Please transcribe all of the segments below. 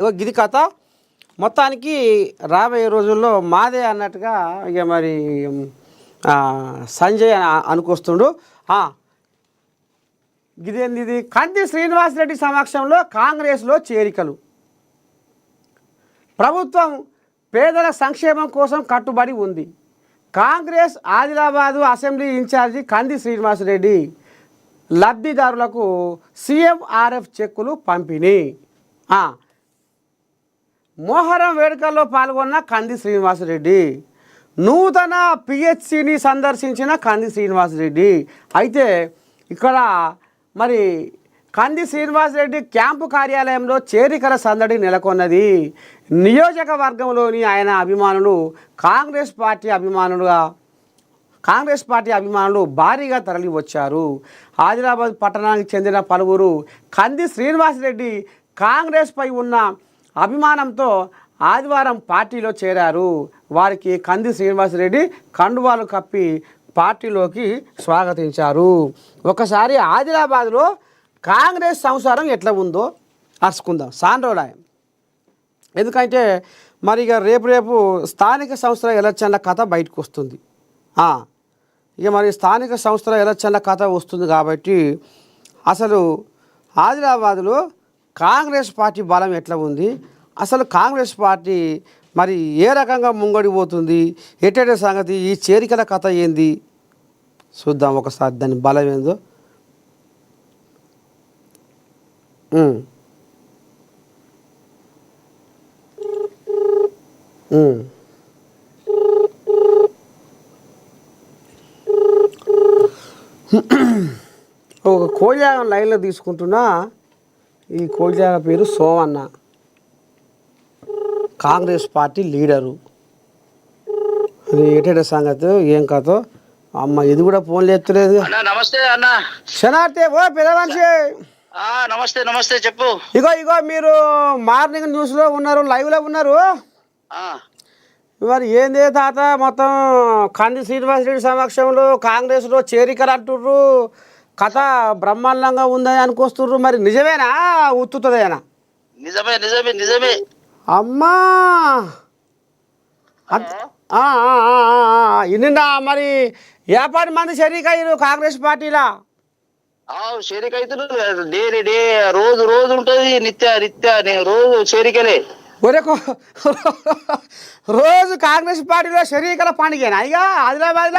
గిది కథ మొత్తానికి రాబోయే రోజుల్లో మాదే అన్నట్టుగా ఇక మరి సంజయ్ అనుకొస్తుండు. గిదేంది ఇది కంది శ్రీనివాసరెడ్డి సమక్షంలో కాంగ్రెస్లో చేరికలు. ప్రభుత్వం పేదల సంక్షేమం కోసం కట్టుబడి ఉంది. కాంగ్రెస్ ఆదిలాబాదు అసెంబ్లీ ఇన్ఛార్జి కంది శ్రీనివాసరెడ్డి లబ్ధిదారులకు సీఎంఆర్ఎఫ్ చెక్కులు పంపిణీ. మొహరం వేడుకల్లో పాల్గొన్న కంది శ్రీనివాసరెడ్డి, నూతన పిహెచ్సిని సందర్శించిన కంది శ్రీనివాసరెడ్డి. అయితే ఇక్కడ మరి కంది శ్రీనివాసరెడ్డి క్యాంపు కార్యాలయంలో చేరికల సందడి నెలకొన్నది. నియోజకవర్గంలోని ఆయన అభిమానులు కాంగ్రెస్ పార్టీ అభిమానులు భారీగా తరలి వచ్చారు. ఆదిలాబాద్ పట్టణానికి చెందిన పలువురు కంది శ్రీనివాసరెడ్డి కాంగ్రెస్పై ఉన్న అభిమానంతో ఆదివారం పార్టీలో చేరారు. వారికి కంది శ్రీనివాసరెడ్డి కండువాలు కప్పి పార్టీలోకి స్వాగతించారు. ఒకసారి ఆదిలాబాద్లో కాంగ్రెస్ సంసారం ఎట్లా ఉందో అరుచుకుందాం సాండ్రోడాయం. ఎందుకంటే మరి ఇక రేపు స్థానిక సంస్థల ఎలక్షన్ల కథ బయటకు వస్తుంది. ఇక మరి స్థానిక సంస్థల ఎలక్షన్ల కథ వస్తుంది కాబట్టి అసలు ఆదిలాబాద్లో కాంగ్రెస్ పార్టీ బలం ఎట్లా ఉంది, అసలు కాంగ్రెస్ పార్టీ మరి ఏ రకంగా ముంగడిపోతుంది, ఎట్టే సంగతి, ఈ చేరికల కథ ఏంది చూద్దాం ఒకసారి, దాని బలం ఏందో. ఒక కోజాగం లైన్లో తీసుకుంటున్నా. ఈ కోజాగ పేరు సోమన్న, కాంగ్రెస్ పార్టీ లీడరు. అది ఏటేట సంగతి ఏం కథో. అమ్మ ఇది కూడా ఫోన్లు ఎత్తలేదు. నమస్తే అన్న. శనార్థే ఓ పెద్ద మనిషి. నమస్తే నమస్తే చెప్పు. ఇగో మీరు మార్నింగ్ న్యూస్లో ఉన్నారు, లైవ్లో ఉన్నారు. మరి ఏందే తాత మొత్తం కంది శ్రీనివాసరెడ్డి సమక్షంలో కాంగ్రెస్లో చేరికలు అంటుర్రు, కథ బ్రహ్మాండంగా ఉందని అనుకొస్తుర్రు. మరి నిజమేనా ఉత్తుతుందేనా? నిజమే నిజమే నిజమే అమ్మా. నిన్న మరి 50 మంది షరీకయ్యారు కాంగ్రెస్ పార్టీలా. చేరికైతులు డే రోజు రోజు ఉంటది, నిత్య రోజు చేరికలే. ఒరే రోజు కాంగ్రెస్ పార్టీలో షరీకల పండుగేనా ఇక ఆదిలాబాద్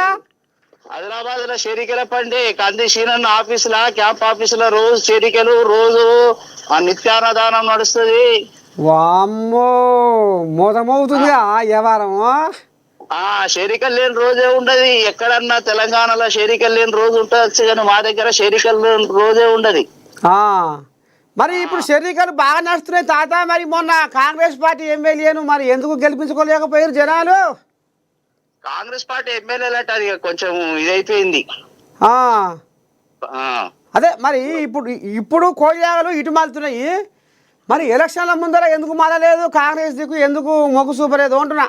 లో చేరికల పండి. కంది సీనన్న ఆఫీసులా క్యాంప్ ఆఫీసులో రోజు చేరికలు, రోజు నిత్యాన్నదానం నడుస్తుంది. వామ్మో మోదమవుతుందిగా వ్యవహారం. చేరికలు లేని రోజే ఉండదు. ఎక్కడన్నా తెలంగాణలో చేరికలు లేని రోజు ఉంటుంది కానీ మా దగ్గర చేరికలు లేని రోజే ఉండదు. మరి ఇప్పుడు షరీకలు బాగా నడుస్తున్నాయి తాత. మరి మొన్న కాంగ్రెస్ పార్టీ ఎమ్మెల్యేను మరి ఎందుకు గెలిపించుకోలేకపోయారు జనాలు? కాంగ్రెస్ పార్టీ ఎమ్మెల్యేలట అది కొంచెం ఇదైపోయింది. అదే మరి ఇప్పుడు కోడియాగలు ఇటు మాలుతున్నాయి. మరి ఎలక్షన్ల ముందర ఎందుకు మారలేదు కాంగ్రెస్ దిక్కు, ఎందుకు మొగ్గు చూపలేదు అంటున్నా.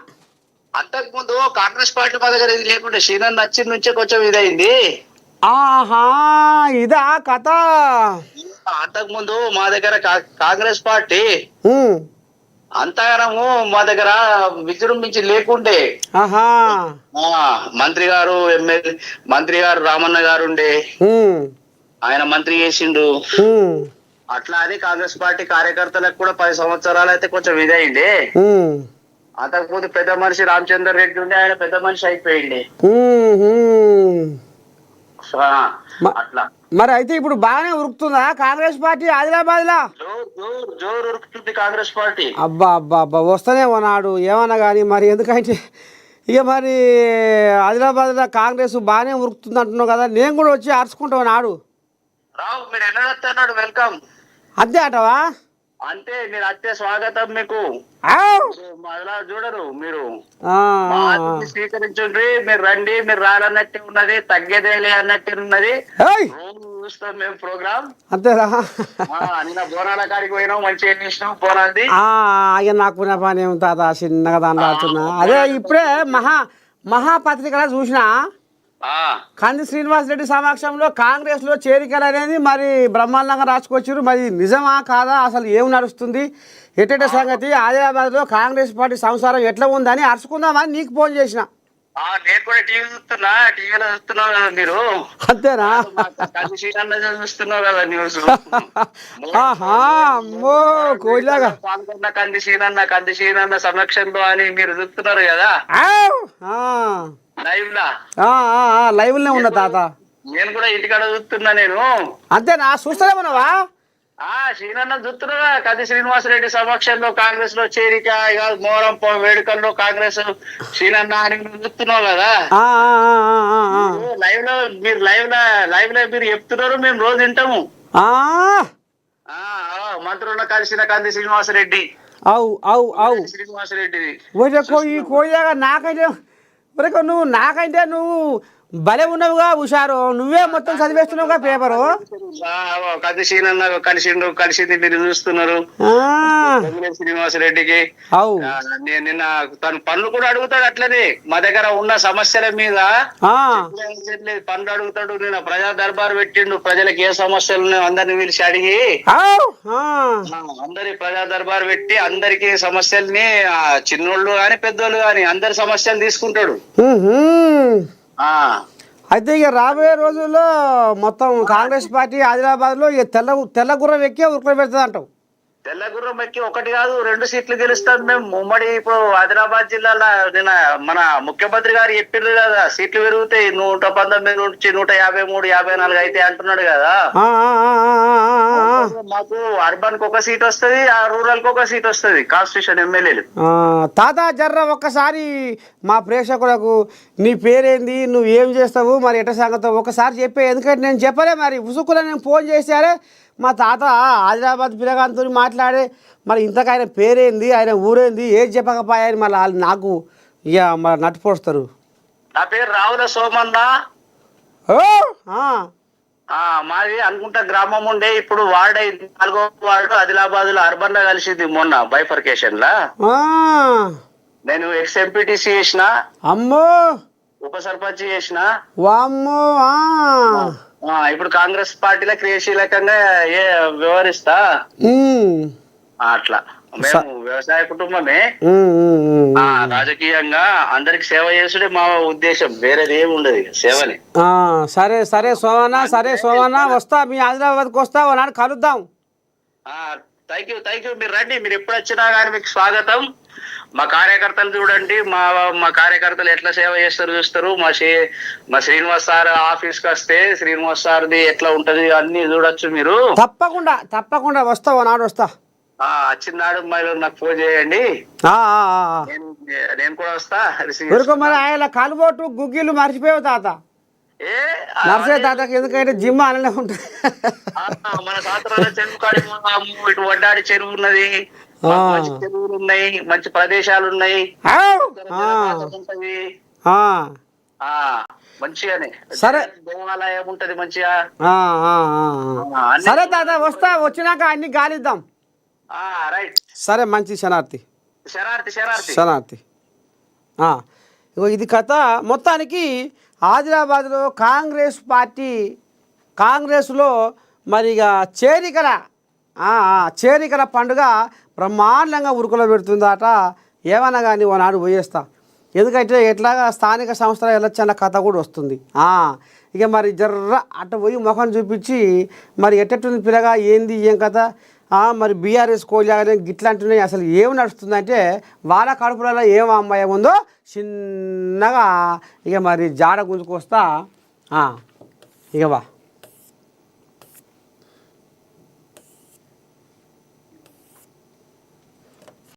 అంతకు ముందు కాంగ్రెస్ పార్టీ మా దగ్గర ఇది లేకుండా శ్రీనన్ నచ్చిన నుంచే కొంచెం ఇదైంది. ఇదా కథ. అంతకు ముందు మా దగ్గర కాంగ్రెస్ పార్టీ అంతగానము మా దగ్గర విజృంభించి లేకుండే. మంత్రి గారు రామన్న గారు ఉండే, ఆయన మంత్రి చేసిండు. అట్లా అది కాంగ్రెస్ పార్టీ కార్యకర్తలకు కూడా 10 సంవత్సరాలు అయితే కొంచెం ఇదైంది. అంతకుముందు పెద్ద మనిషి రామచందర్ రెడ్డి ఉండే, ఆయన పెద్ద మనిషి అయిపోయింది. అట్లా మరి అయితే ఇప్పుడు బాగానే ఉరుకుతుందా కాంగ్రెస్ పార్టీ ఆదిలాబాద్ లా? జోరు ఉరుకుతుంది కాంగ్రెస్ పార్టీ. అబ్బా వస్తూనే ఉన్నాడు ఏమన్నా కానీ. మరి ఎందుకంటే ఇక మరి ఆదిలాబాద్ లో కాంగ్రెస్ బాగానే ఉరుకుతుంది అంటున్నావు కదా, నేను కూడా వచ్చి అరుచుకుంటావు నాడు. రావు మీరు ఎన్నడొస్తున్నాడు, వెల్కమ్. అంతే అంటవా? అంతే, మీరు అత్తే స్వాగతం మీకు. అలా చూడరు మీరు స్వీకరించండి, మీరు రండి, మీరు రాలన్నట్టే ఉన్నది, తగ్గేదేలే అన్నట్టే ఉన్నది. చూస్తాం మేము ప్రోగ్రామ్. అంతేరా? నిన్న బోనాల కాడికి పోయినాం, మంచిగా చేసినాం బోనాది. నాకు పని ఏమి తాత, చిన్నగా దాంట్లో ఆడుతున్నా. అదే ఇప్పుడే మహాపత్రికలా చూసినా కంది శ్రీనివాసరెడ్డి సమక్షంలో కాంగ్రెస్ లో చేరికలు అనేది మరి బ్రహ్మాండంగా రాసుకొచ్చారు. మరి నిజమా కాదా, అసలు ఏం నడుస్తుంది, ఎట్ట సంగతి ఆదిలాబాద్లో కాంగ్రెస్ పార్టీ సంసారం ఎట్లా ఉందని అరుచుకుందామని నీకు ఫోన్ చేసిన. నేను కూడా టీవీ చూస్తున్నా, టీవీలో చూస్తున్నావు కదా మీరు. అంతేనా? చూస్తున్నావు కదా న్యూస్. అమ్మో కోయిలాగా పాల్గొన్న కంది సీనన్న సమక్షంలో అని మీరు చూస్తున్నారు కదా లైవ్ లా. లైవ్ లోనే ఉన్నా తాత. నేను కూడా ఇంటికాడ చూస్తున్నా నేను. అంతేనా? చూస్తారేమన్నావా? శ్రీనన్న చూస్తున్నారా కంది శ్రీనివాసరెడ్డి సమక్షంలో కాంగ్రెస్ లో చేరిక, మోరం వేడుకల్లో కాంగ్రెస్ శ్రీనన్న అని చూస్తున్నావు కదా లైవ్ లో. మీరు లైవ్ లో మీరు చెప్తున్నారు, మేము రోజు వింటాము. మంత్రులను కలిసిన కంది శ్రీనివాసరెడ్డి శ్రీనివాసరెడ్డి ఈ కోయిలాగా నాకంటే నువ్వు భలే ఉన్నావుగా హుషారు. నువ్వే మొత్తం చదివేస్తున్నావుగా పేపరు. కలిసింది మీరు చూస్తున్నారు శ్రీనివాసరెడ్డికి. నిన్న తన పనులు కూడా అడుగుతాడు అట్లనే. మా దగ్గర ఉన్న సమస్యల మీద పనులు అడుగుతాడు. నిన్న ప్రజా దర్బారు పెట్టిండు. ప్రజలకు ఏ సమస్యలు ఉన్నాయో అందరిని పిలిచి అడిగి అందరి ప్రజా దర్బారు పెట్టి అందరికి సమస్యల్ని చిన్నోళ్ళు గాని పెద్దోళ్ళు గాని అందరి సమస్యలు తీసుకుంటాడు. అయితే ఇక రాబోయే రోజుల్లో మొత్తం కాంగ్రెస్ పార్టీ ఆదిలాబాద్లో ఇక తెల్ల గుర్రం ఎక్కి ఉరుకులో పెడుతుంది అంటావు. తెల్ల గుర్రం ఎక్కి 1 కాదు 2 సీట్లు గెలుస్తాం మేము. ఉమ్మడి ఇప్పుడు ఆదిలాబాద్ జిల్లాలో నిన్న మన ముఖ్యమంత్రి గారు చెప్పారు కదా, సీట్లు పెరుగుతాయి 119 నుంచి 153, 54 అయితే అంటున్నాడు కదా. మాకు అర్బన్ కు 1 సీట్ వస్తుంది, రూరల్ కు 1 సీట్ వస్తుంది కాన్స్టిట్యూషన్ ఎమ్మెల్యేలు. తాత జర్ర ఒక్కసారి మా ప్రేక్షకులకు నీ పేరేంది, నువ్వు ఏం చేస్తావు, మరి ఎట్ట సంగతి ఒకసారి చెప్పే. ఎందుకంటే నేను చెప్పలే, మరి ఉసుకులో నేను ఫోన్ చేశారే మా తాత ఆదిలాబాద్ పిల్లగాంతో మాట్లాడే మరి ఇంతకు ఆయన పేరేంది, ఆయన ఊరేంది, ఏది చెప్పకపోయాయని మళ్ళీ వాళ్ళు నాకు ఇక మరి నట్టుపోస్తారు. నా పేరు రావుల సోమన్న. మాది అనుకుంటా గ్రామం ఉండే, ఇప్పుడు వార్డ్ అయింది 4వ వార్డు ఆదిలాబాద్ లో అర్బన్ లో కలిసింది మొన్న బైఫర్కేషన్ లా. నేను ఎక్స్ ఎంపీటీసీ చేసిన, అమ్మో ఉప సర్పంచ్ చేసిన, వామ్మో ఇప్పుడు కాంగ్రెస్ పార్టీలో క్రియాశీలకంగా వ్యవహరిస్తా. అట్లా మేము వ్యవసాయ కుటుంబమే. రాజకీయంగా అందరికి సేవ చేసుడే మా ఉద్దేశం, వేరేది ఏమి ఉండదు సేవని. సరే సరే సోమన్న వస్తా, మీ ఆదిలాబాద్కి వస్తా, నాడు కలుద్దాం. Thank you. మీరు రండి, మీరు ఎప్పుడు వచ్చినా కానీ మీకు స్వాగతం. మా కార్యకర్తలు చూడండి, మా కార్యకర్తలు ఎట్లా సేవ చేస్తారు చూస్తారు. మా శ్రీనివాస్ సార్ ఆఫీస్ కి వస్తే శ్రీనివాస్ సార్ది ఎట్లా ఉంటది అన్ని చూడొచ్చు మీరు. తప్పకుండా వస్తా, నాడు వస్తా. వచ్చిన నాడు నాకు ఫోన్ చేయండి, నేను కూడా వస్తా. మరి ఆయన కలుబోటు గుగ్గిలు మర్చిపోయావు తాత. నర్సే తాతకి ఎందుకంటే జిమ్ అనలే ఉంటుంది. మన సాత్రాల చెరువు కాడి ఇటు వడ్డాడి చెరువు ఉన్నది, చెరువులు ఉన్నాయి, మంచి ప్రదేశాలు ఉన్నాయి, మంచిగానే సరే దేవాలయం ఉంటది మంచిగా. సరే తాత వస్తా, వచ్చినాక అన్ని గాలిద్దాం. రైట్ సరే, మంచి శనార్థి. ఇగో ఇది కథ. మొత్తానికి ఆదిలాబాద్లో కాంగ్రెస్ పార్టీ కాంగ్రెస్లో మరి ఇక చేరికల పండుగ బ్రహ్మాండంగా ఉరుకులో పెడుతుందట. ఏమన్నా కానీ ఓనాడు పోయేస్తా, ఎందుకంటే ఎట్లాగా స్థానిక సంస్థల ఎలక్షన్ల కథ కూడా వస్తుంది. ఇక మరి జర్ర అట్ట పోయి ముఖం చూపించి మరి ఎట్టెట్టుంది పిల్లగా, ఏంది ఏం కథ, మరి బీఆర్ఎస్ కోలాగానే గిట్లాంటున్నాయి. అసలు ఏం నడుస్తుందంటే వాళ్ళ కడుపులలో ఏం అమ్మాయి ఉందో చిన్నగా ఇక మరి జాడ గుంజుకొస్తా. ఇక వా